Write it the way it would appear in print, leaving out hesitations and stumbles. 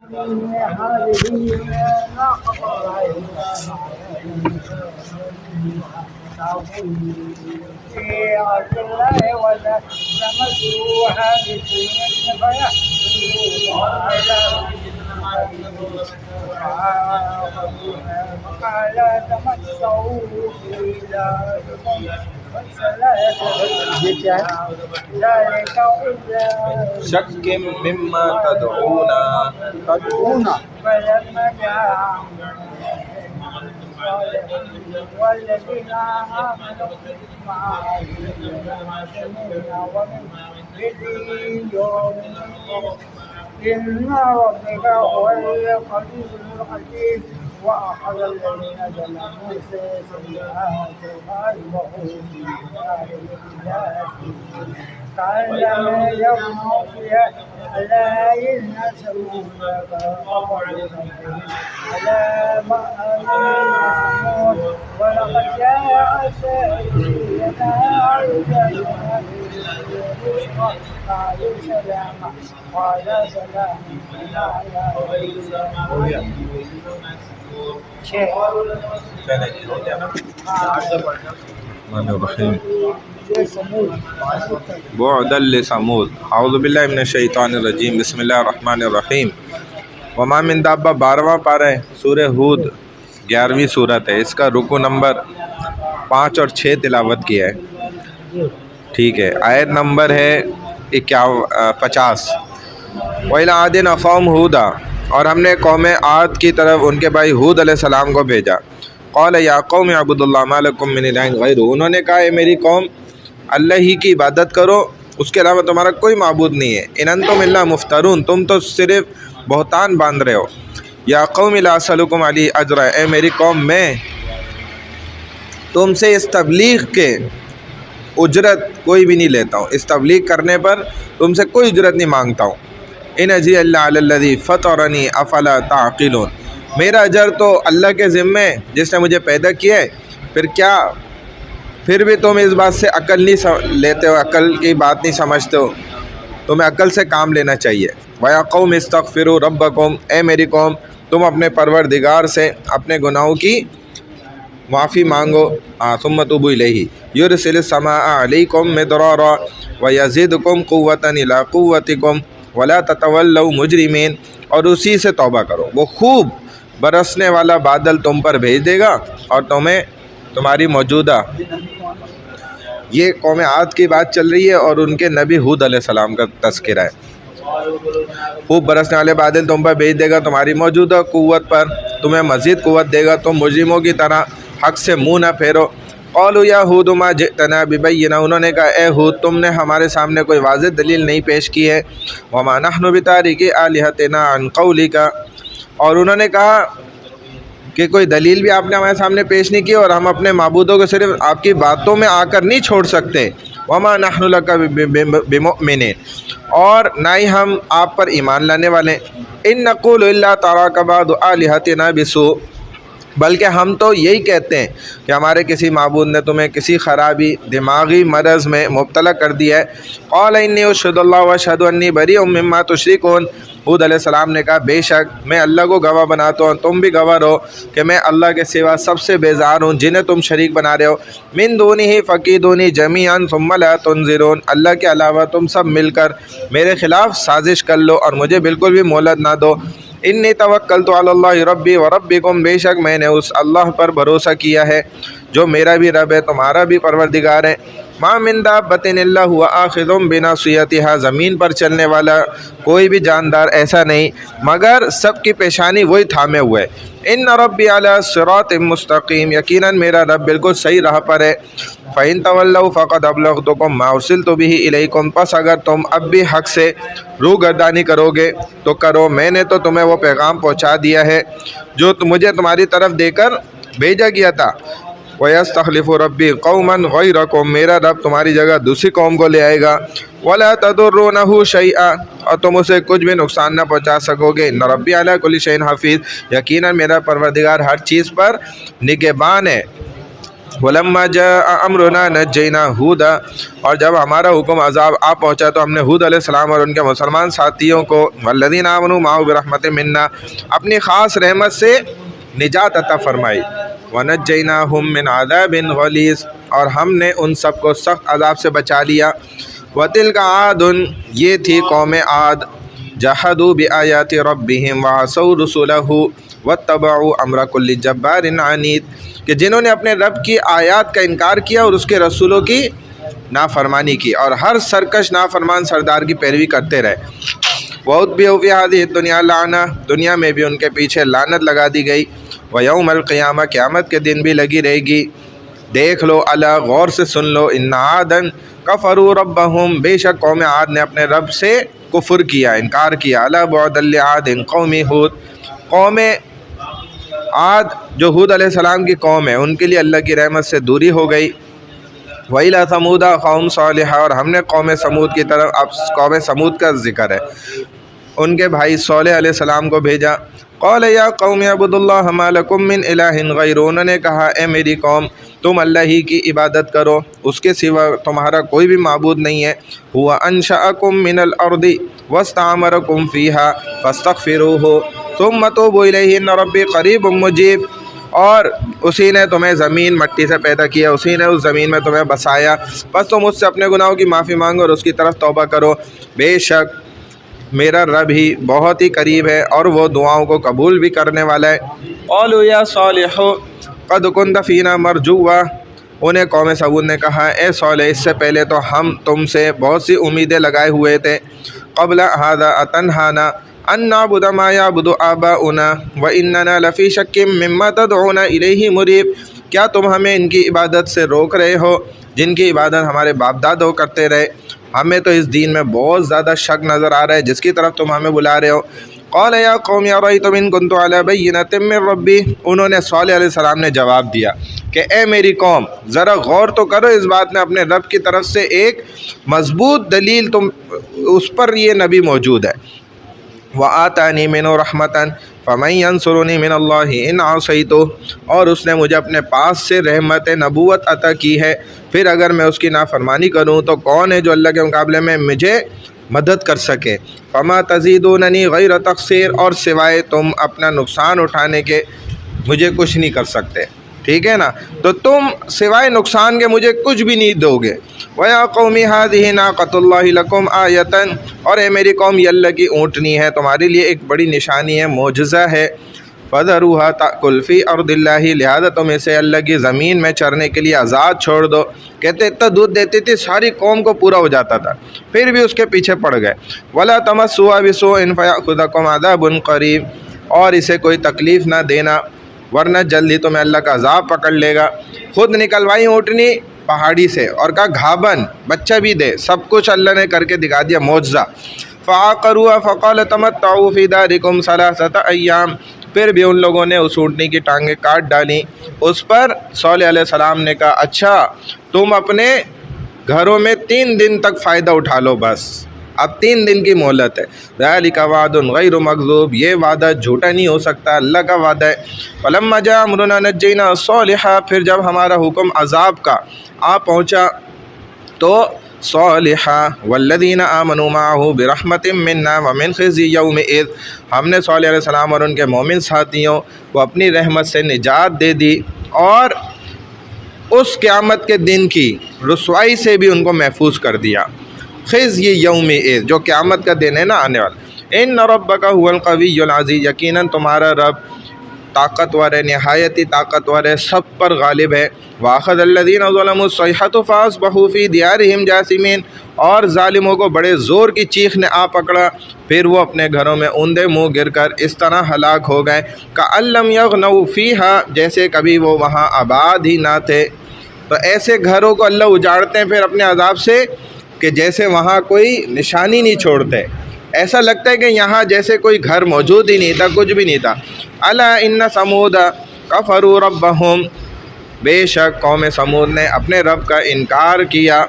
هذه ناقة في أرض الله ولا تمسوها بسوء فقال تمسوا بلادكم ذلك شك مما تدعونا فلما جاء والذين آمنوا معه ومن إن ربك هو القوي الحكيم وأخذ الذين ظلموا سيئات فأصبحوا في دارهم كأن لم يغنوا فيها ألا إن ثمود ألا مأمون ولقد جاء سيدنا عيسى قالوا سلاما قال سلام بعدا لثمود اعوذ باللہ من الشیطان الرجیم بسم اللہ الرحمن الرحیم وما من دابہ 12واں پارہ ہے سورہ ہود 11ویں صورت ہے. اس کا رکو نمبر 5 اور 6 تلاوت کیا ہے. ٹھیک ہے. آیت نمبر ہے 50. وَإِلَىٰ عَادٍ أَخَاهُمْ هُودًا اور ہم نے قوم عاد کی طرف ان کے بھائی ہود علیہ السلام کو بھیجا. قَالَ يَا قَوْمِ اعْبُدُوا اللَّهَ مَا لَكُم مِّنْ إِلَٰهٍ غَيْرُهُ انہوں نے کہا اے میری قوم اللہ ہی کی عبادت کرو، اس کے علاوہ تمہارا کوئی معبود نہیں ہے. ان انتم الا مفترون تم تو صرف بہتان باندھ رہے ہو. یا قوم لا اسألکم علیہ اجرا اے میری قوم میں تم سے اس تبلیغ کے اجرت کوئی بھی نہیں لیتا ہوں، اس تبلیغ کرنے پر تم سے کوئی اجرت نہیں مانگتا ہوں. ان اجری اللہ علی الذی فطرنی افلا تعقلون میرا اجر تو اللہ کے ذمے جس نے مجھے پیدا کیا ہے. پھر بھی تم اس بات سے عقل نہیں لیتے ہو، عقل کی بات نہیں سمجھتے ہو. تمہیں عقل سے کام لینا چاہیے. وَيَا قَوْمِ اسْتَغْفِرُوا رَبَّكُمْ اے میری قوم تم اپنے پروردگار سے اپنے گناہوں کی معافی مانگو. ثُمَّ تُوبُوا إِلَيْهِ يُرْسِلِ السَّمَاءَ عَلَيْكُمْ مِدْرَارًا وَيَزِدْكُمْ قُوَّةً إِلَىٰ قُوَّتِكُمْ وَلَا تَتَوَلَّوْا مُجْرِمِينَ اور اسی سے توبہ کرو، وہ خوب برسنے والا بادل تم پر بھیج دے گا اور تمہیں تمہاری موجودہ. یہ قوم عاد کی بات چل رہی ہے اور ان کے نبی ہود علیہ السلام کا تذکرہ ہے. خوب برسنے والے بادل تم پر بھیج دے گا تمہاری موجودہ قوت پر، تمہیں مزید قوت دے گا، تم مجرموں کی طرح حق سے منہ نہ پھیرو. قالوا یا ہود ما جئتنا ببینہ انہوں نے کہا اے ہود تم نے ہمارے سامنے کوئی واضح دلیل نہیں پیش کی ہے. وما نحن بتارکی آلہتنا عن قولک اور انہوں نے کہا کہ کوئی دلیل بھی آپ نے ہمارے سامنے پیش نہیں کی اور ہم اپنے معبودوں کو صرف آپ کی باتوں میں آ کر نہیں چھوڑ سکتے. وما نحن لک بمؤمنین اور نہ ہی ہم آپ پر ایمان لانے والے. ان نقول الا تراک بعض آلہتنا بسوء بلکہ ہم تو یہی کہتے ہیں کہ ہمارے کسی معبود نے تمہیں کسی خرابی دماغی مرض میں مبتلا کر دیا ہے. قال انی اشہد اللہ واشہد انی بریء مما تشرکون ہود علیہ السلام نے کہا بے شک میں اللہ کو گواہ بناتا ہوں، تم بھی گواہ رہو کہ میں اللہ کے سوا سب سے بیزار ہوں جنہیں تم شریک بنا رہے ہو. من دونہ فکیدونی جمیعا ثم لا تنظرون اللہ کے علاوہ تم سب مل کر میرے خلاف سازش کر لو اور مجھے بالکل بھی مہلت نہ دو. انی توکلت علی اللہ ربی و ربکم بے شک میں نے اس اللہ پر بھروسہ کیا ہے جو میرا بھی رب ہے تمہارا بھی پروردگار ہے. ما من دابۃ الا هو آخذ بناصیتها زمین پر چلنے والا کوئی بھی جاندار ایسا نہیں مگر سب کی پیشانی وہی تھامے ہوئے. ان ربی علی صراط مستقیم یقیناً میرا رب بالکل صحیح راہ پر ہے. فإن تولوا فقد ابلغتکم ما ارسلت به الیکم پس اگر تم اب بھی حق سے روگردانی کرو گے تو کرو، میں نے تو تمہیں وہ پیغام پہنچا دیا ہے جو مجھے تمہاری طرف دے کر بھیجا گیا تھا. وَيَسْتَخْلِفُ رَبِّي قَوْمًا غَيْرَكُمْ میرا رب تمہاری جگہ دوسری قوم کو لے آئے گا. وَلَا تَضُرُّونَهُ شَيْئًا اور تم اسے کچھ بھی نقصان نہ پہنچا سکو گے. إِنَّ رَبِّي عَلَىٰ كُلِّ شَيْءٍ حَفِيظٌ یقیناً میرا پروردگار ہر چیز پر نگہبان ہے. ولما جاء امرنا نجینا ہودا، اور جب ہمارا حکم عذاب آ پہنچا تو ہم نے ہود علیہ السلام اور ان کے مسلمان ساتھیوں کو والذین آمنوا معه برحمت منا اپنی خاص رحمت سے نجات عطا فرمائی، ونجیناہم من عذاب غلیظ، اور ہم نے ان سب کو سخت عذاب سے بچا لیا۔ وتلک عاد، یہ تھی قوم عاد، جحدوا بآیات ربہم وعصوا رسلہ واتبعوا امر کل جبار عنید، کہ جنہوں نے اپنے رب کی آیات کا انکار کیا اور اس کے رسولوں کی نافرمانی کی، اور ہر سرکش نافرمان سردار کی پیروی کرتے رہے۔ وَأُتْبِعُوا فِي هَذِهِ الدُّنْيَا لَعْنَةً، دنیا میں بھی ان کے پیچھے لعنت لگا دی گئی، وَيَوْمَ الْقِيَامَةِ، قیامت کے دن بھی لگی رہے گی۔ دیکھ لو، الا، غور سے سن لو، ان عادن کفروا ربہم، بے شک قوم عاد نے اپنے رب سے کفر کیا، انکار کیا۔ الا بعدا لعاد قوم ہود، قوم عاد جو ہود علیہ السلام کی قوم ہے ان کے لیے اللہ کی رحمت سے دوری ہو گئی۔ وَإِلَىٰ ثَمُودَ أَخَاهُمْ صَالِحًا، اور ہم نے قوم سمود کی طرف، اب قوم سمود کا ذکر ہے، ان کے بھائی صالح علیہ السلام کو بھیجا۔ قَالَ يَا قَوْمِ اعْبُدُوا اللَّهَ مَا لَكُم مِّنْ إِلَٰهٍ غَيْرُهُ، انہوں نے کہا اے میری قوم تم اللہ ہی کی عبادت کرو، اس کے سوا تمہارا کوئی بھی معبود نہیں ہے۔ هُوَ أَنشَأَكُم مِّنَ الْأَرْضِ وَاسْتَعْمَرَكُم فِيهَا فَاسْتَغْفِرُوهُ ثُمَّ تُوبُوا إِلَيْهِ إِنَّ رَبِّي قَرِيبٌ مُّجِيبٌ، اور اسی نے تمہیں زمین مٹی سے پیدا کیا، اسی نے اس زمین میں تمہیں بسایا، پس تم اس سے اپنے گناہوں کی معافی مانگو اور اس کی طرف توبہ کرو، بے شک میرا رب ہی بہت ہی قریب ہے اور وہ دعاؤں کو قبول بھی کرنے والا ہے۔ قالوا یا صالح قد كنت فینا مرجوا، انہیں قوم سمود نے کہا اے صالح اس سے پہلے تو ہم تم سے بہت سی امیدیں لگائے ہوئے تھے۔ قبل هذا اتنہانا ان نعبد ما يعبد آباؤنا واننا لفی شک مما تدعونا الیہ مریب، کیا تم ہمیں ان کی عبادت سے روک رہے ہو جن کی عبادت ہمارے باپ دادوں کرتے رہے؟ ہمیں تو اس دین میں بہت زیادہ شک نظر آ رہا ہے جس کی طرف تم ہمیں بلا رہے ہو۔ قال یا قوم ارأیتم ان کنت علی بینۃ من ربی، انہوں نے صالح علیہ السلام نے جواب دیا کہ اے میری قوم ذرا غور تو کرو اس بات میں، اپنے رب کی طرف سے ایک مضبوط دلیل تم اس پر یہ نبی موجود ہے۔ وآتانی منہ رحمۃ فمن ینصرنی من اللہ ان عصیتہ، اور اس نے مجھے اپنے پاس سے رحمت نبوت عطا کی ہے، پھر اگر میں اس کی نافرمانی کروں تو کون ہے جو اللہ کے مقابلے میں مجھے مدد کر سکے؟ فما تزیدوننی غیر تقصیر، اور سوائے تم اپنا نقصان اٹھانے کے مجھے کچھ نہیں کر سکتے، ٹھیک ہے نا، تو تم سوائے نقصان کے مجھے کچھ بھی نہیں دو گے۔ وَيَا قَوْمِ هَٰذِهِ نَاقَةُ اللَّهِ لَكُمْ آیَةً، اور اے میری قوم یہ اللہ کی اونٹنی ہے تمہارے لیے ایک بڑی نشانی ہے، معجزہ ہے۔ فَذَرُوهَا تَأْكُلْ فِي أَرْضِ اللَّهِ، لہذا تم اسے اللہ کی زمین میں چرنے کے لیے آزاد چھوڑ دو۔ کہتے اتنا دودھ دیتی تھی ساری قوم کو پورا ہو جاتا تھا، پھر بھی اس کے پیچھے پڑ گئے۔ وَلَا تَمَسُّوهَا بِسُوءٍ فَيَأْخُذَكُمْ عَذَابٌ قَرِيبٌ، اور اسے کوئی تکلیف نہ دینا ورنہ جلد ہی تمہیں اللہ کا عذاب پکڑ لے گا۔ خود نکلوائی اونٹنی پہاڑی سے اور کہا گھابن بچہ بھی دے، سب کچھ اللہ نے کر کے دکھا دیا، معجزہ۔ فَعَقَرُوهَا فَقَالَ تَمَتَّعُوا فِي دَارِكُمْ ثَلَاثَةَ أَيَّامٍ، پھر بھی ان لوگوں نے اس اونٹنی کی ٹانگیں کاٹ ڈالیں۔ اس پر صالح علیہ السلام نے کہا اچھا تم اپنے گھروں میں 3 دن تک فائدہ اٹھا لو، بس اب 3 دن کی مہلت ہے۔ ذَلِكَ وَعْدٌ غَيْرُ مَكْذُوبٍ، یہ وعدہ جھوٹا نہیں ہو سکتا، اللہ کا وعدہ ہے۔ فَلَمَّا جَاءَ أَمْرُنَا نَجَّيْنَا صَالِحًا، پھر جب ہمارا حکم عذاب کا آ پہنچا تو صالحا والذین آمنوا معه برحمت منا ومن خزي یومئذ، ہم نے صالح علیہ السلام اور ان کے مومن ساتھیوں کو اپنی رحمت سے نجات دے دی اور اس قیامت کے دن کی رسوائی سے بھی ان کو محفوظ کر دیا۔ خزي یومئذ جو قیامت کا دن ہے نا آنے والا۔ ان ربک هو القوی العزیز، یقیناً تمہارا رب طاقتور ہے، نہایت ہی طاقتور ہے، سب پر غالب ہے۔ وَأَخَذَ الَّذِينَ ظَلَمُوا الصَّيْحَةُ فَأَصْبَحُوا فِي دِيَارِهِمْ جَاثِمِينَ، اور ظالموں کو بڑے زور کی چیخ نے آ پکڑا، پھر وہ اپنے گھروں میں اوندے منہ گر کر اس طرح ہلاک ہو گئے كَأَن لَّمْ يَغْنَوْا فِيهَا، جیسے کبھی وہ وہاں آباد ہی نہ تھے۔ تو ایسے گھروں کو اللہ اجاڑتے ہیں پھر اپنے عذاب سے کہ جیسے وہاں کوئی نشانی نہیں چھوڑتے، ایسا لگتا ہے کہ یہاں جیسے کوئی گھر موجود ہی نہیں تھا، کچھ بھی نہیں تھا۔ الا ان ثمود کفروا ربهم، بے شک قوم سمود نے اپنے رب کا انکار کیا۔